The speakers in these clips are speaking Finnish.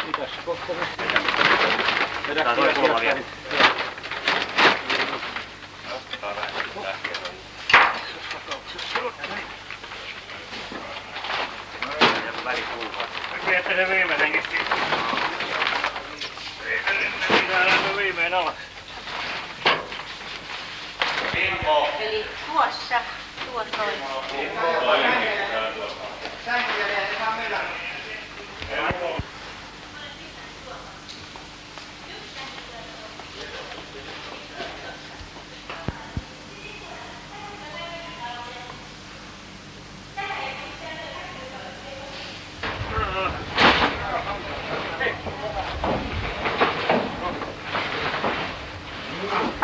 Mitäs kohta nyt? Tää toi kulma vielä. Näkyy, että se viimeisenkin siitä. Täällä on viimein alas. Eli tuossa noin.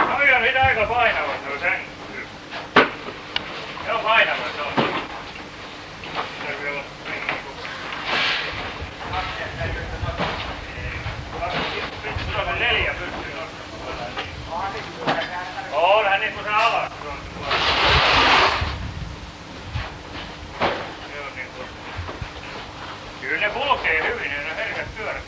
Noi on siitä aika painava tuo sänky. Se on painava se on. Täytyy olla Sulla on 4 pystyy nostamaan. Onhan niin kuin se alas. Kyllä ne kulkee hyvin, ne on herkät pyörät.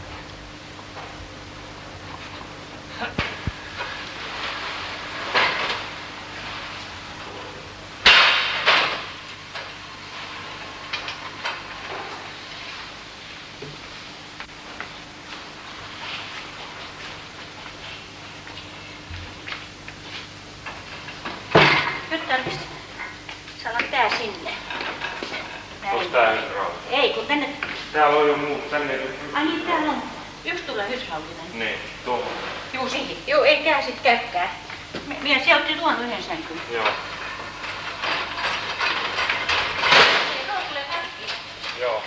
Nyt tarvitsisi saada tää sinne. Onks tää nyt rauha? Ei, kun tänne... Täällä on jo muut, tänne... Ai niin, täällä on. Yksi tulee hysrallinen. Niin, tuohon. Juu, siihen. Joo, ei käy sit käykää. Minä siellä otti tuon yhden sänkyn. Joo. Joo.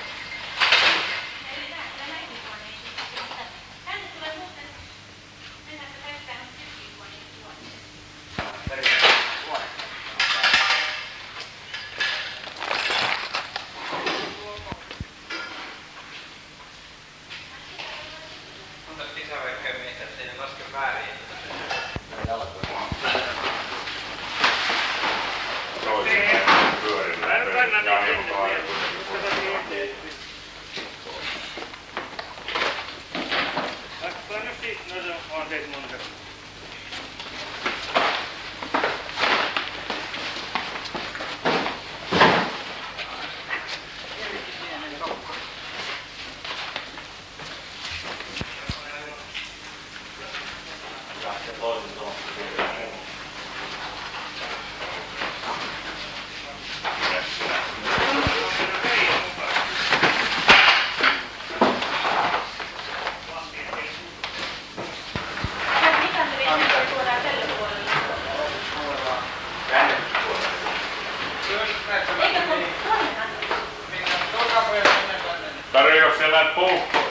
Tarjoako siellä puukkoa?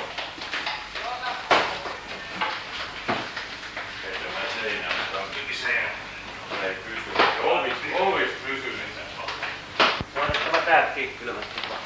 Ei tämä seinä, mutta on kiinni seinä. Ei pysy. Ovis pysyy niitä. Se on otettava täältäkin kylmästi vaan.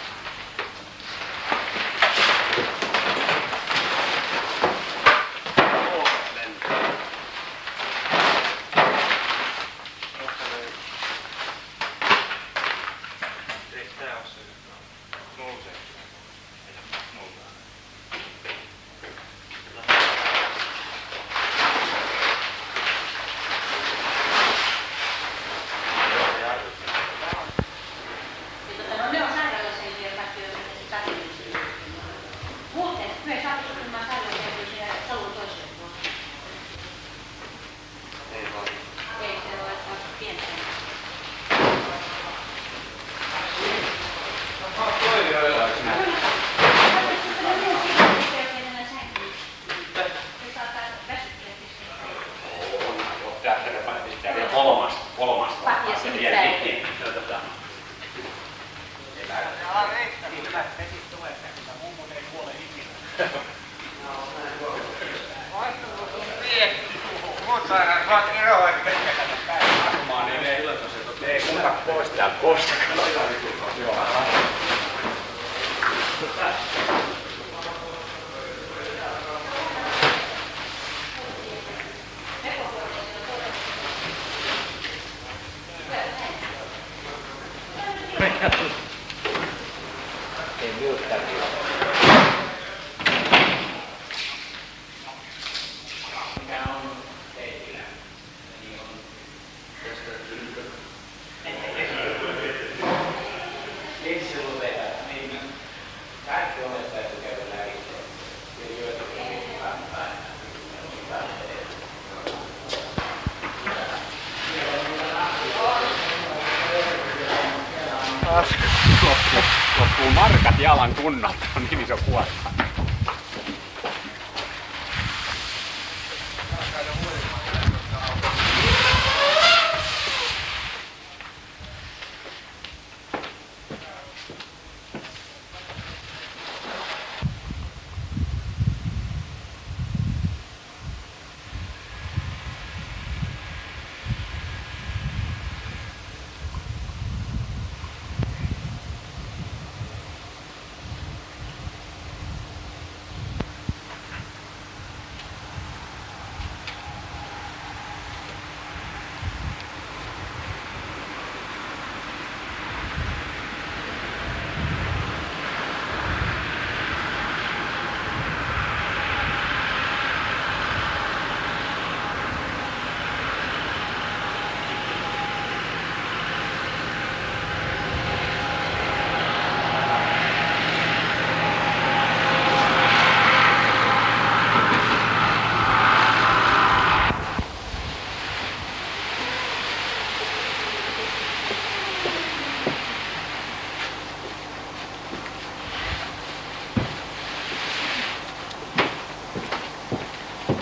Loppuu markat jalan kunnalta, on niin iso kuorma.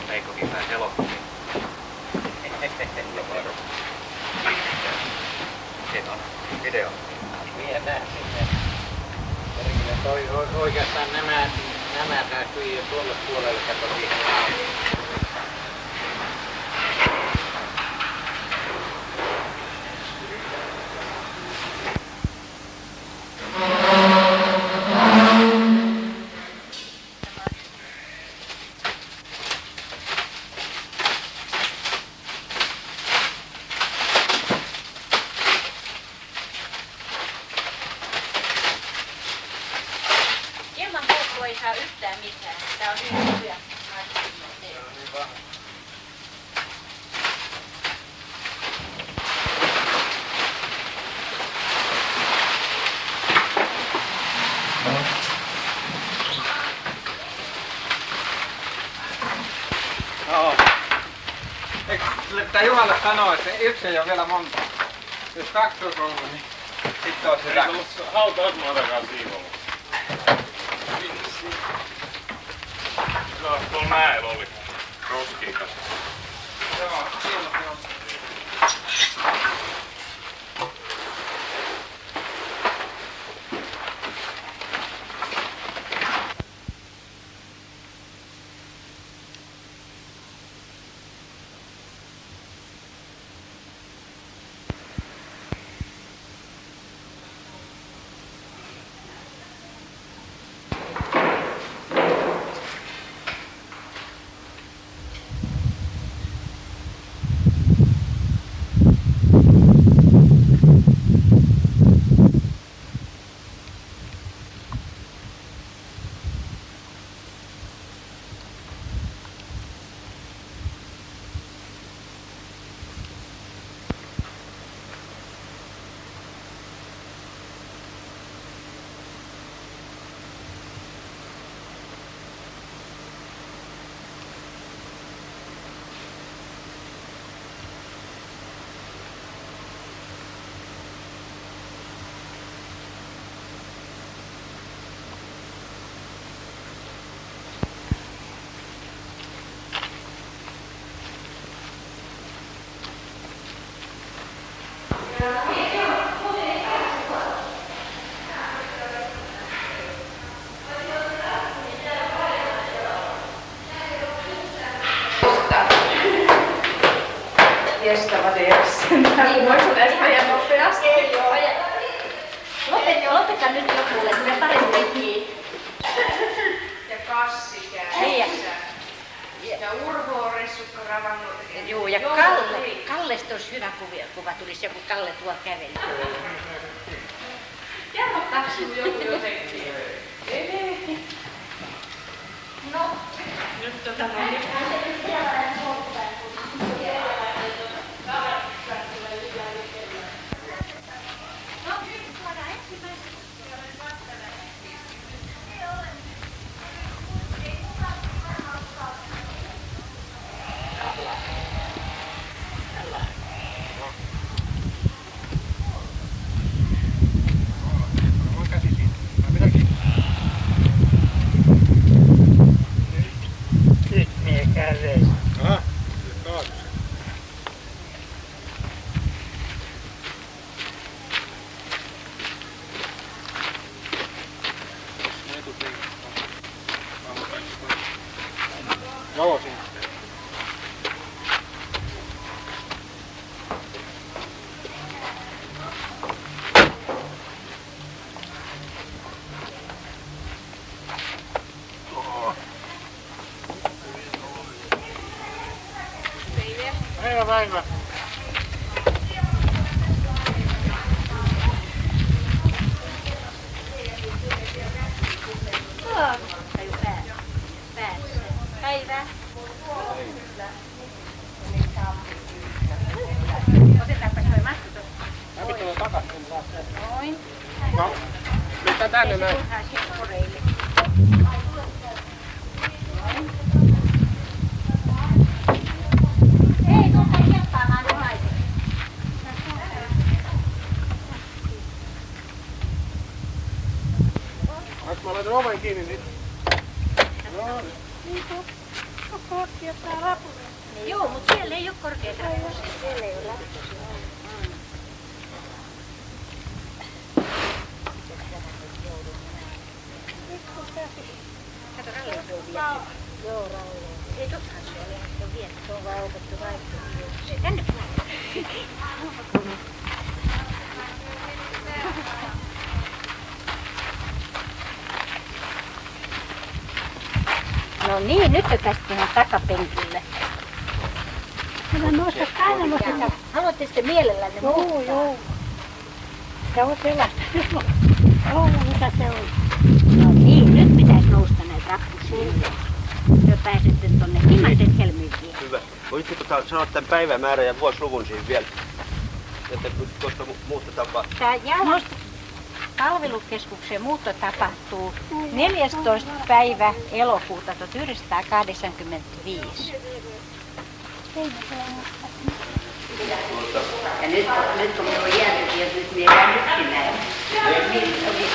Heikkokin pääsi elokuviin. Siinä on video. Viedään sinne. Oikeastaan nämä näkyy jo tuolle puolelle, kato siihen lauluun. Ilman polkua ei saa yhtään mitään. Tää on hyvin hyvä. Joo. Eikö Juhalle sanoa, että yksi ei ole vielä monta? Jos kaksi olisi ollut, niin sitten olisi hyvä. Eikö ollut hautausmaatakaan siivolla? No, tuolla mäellä oli roskiin kanssa. Joo, siellä on. Kestävä DSM. Voisi tästä ja nopeasti. Lopeta nyt joku, että me paremmin kiinni. Ja kassi käynnissä. Ja Urho on ressukka ravannut. Juu, ja Kallesta olisi hyvä kuva, tulisi joku Kalle tuolla kävellä. Jarmottaako sinun joku jotenkin? Ei. No, nyt Päivä. Päivää. Otetaanpa toi masku tuosta. Mä pitää takaisin taas. Noin. No, mitä tänne näin? Turhaa sinne koreille. Ei, tuossa ei kelpaamaan ne haiset. Onks mä laitan oven kiinni niin? Joo, mutta siellä ei ole korkeita. Siellä ei ole lähtöisiä. Kato, Ralle on viety. Joo, Ralle. Ei tossahan se ole, se on viety. Se on vaan opettu vaihtoehto. Tänne päin. No niin, nyt te tästä ihan takapenkille. Älä nosta kainalosta. Haluatte sitten mielellänne muuttaa? Joo. Se on sellaista. Joo, mitä se on? No niin, nyt pitäisi nousta näitä rappusia ylös. Te pääsette tonne Himasen Helmyytiin. Hyvä. Voisitteko sanoa tämän päivämäärän ja vuosiluvun siihen vielä? Että koska muutto tapahtuu. Tämä palvelukeskuksen muutto tapahtuu 14. päivä elokuuta 1985. Ja nyt kun minulla on jäänyt ja nyt minä jään yksinäin. Niin oli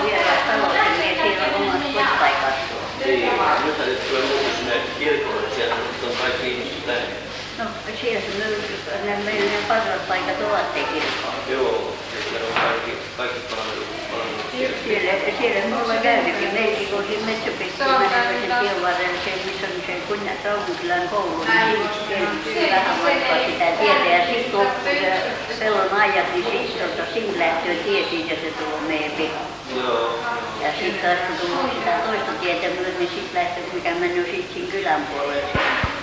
vieraat talot ja minä siellä on omat kotipaikat. Niin, nythän nyt tulee muutos sinne kirkolle, siellä on kaikki ihmiset lähellä. No siellä meidän parhaat paikat ovat te kirkolla. Joo, siellä on kaikki palvelut. Siellä me ollaan käynytkin. Meilläkin kun oli Metsäpekkoon, sen tien varrella, se missä on se Raumukylän koulu, niin siellä vähän matkaa sitä tietä. Ja sitten kun pellon ajat, niin sitten siinä lähtöä tietiin ja se tullut meidän pihaan. Joo. Ja sitten taas kun tullut sitä toista tietä myöten, niin sitten lähtee, mikä mennyt sitten siinä kylän puolelle, se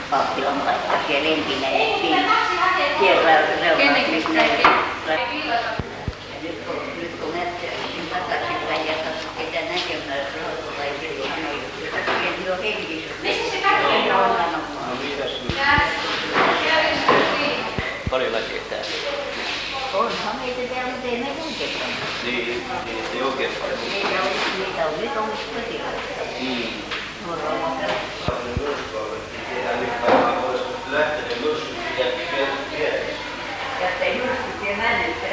pappilan paikka siellä entinen, ja siinä tien reunassa. Nyt kun näyttäisin takaisinpäin ja katso ketä näkemään ruokaa, ja silloin hän on henkissä. Missä se kaikki on? No mitäs nyt? Paljon väkeä täällä. Onhan meitä täällä, mutta ei me kulketa. Niin, ei oikein paljon. Niitä on nyt ollut kotilaisia. Lähtenyt myrskyt ja vieressä. Ja ettei myrskyt vie männystä.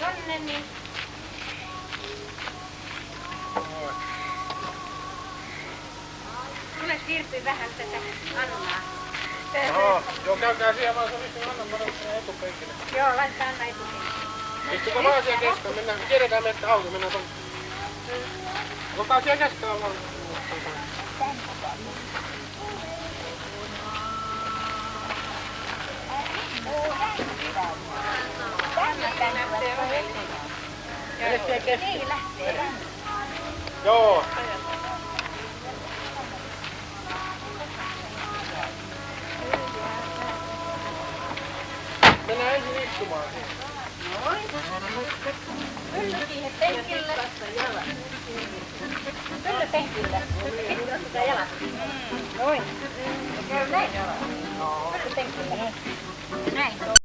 Tonne niin. Mulle siirtyi vähän tätä Annaa. Joo, käykää siellä vaan, se olisi Anna panna sinne etupenkille. Joo, laittaa Anna etupenkille. Istukaa vaan siellä keskellä, mennään, tiedetään meistä auto, mennään tuonne. Olkaa siellä keskellä vaan. Niin lähtee. Joo. Mennään ensin istumaan siihen. Noin. Pylly siihen penkille. Pylly penkille. nostaa jalat. Noin. Käy näin jalat. No. Näin.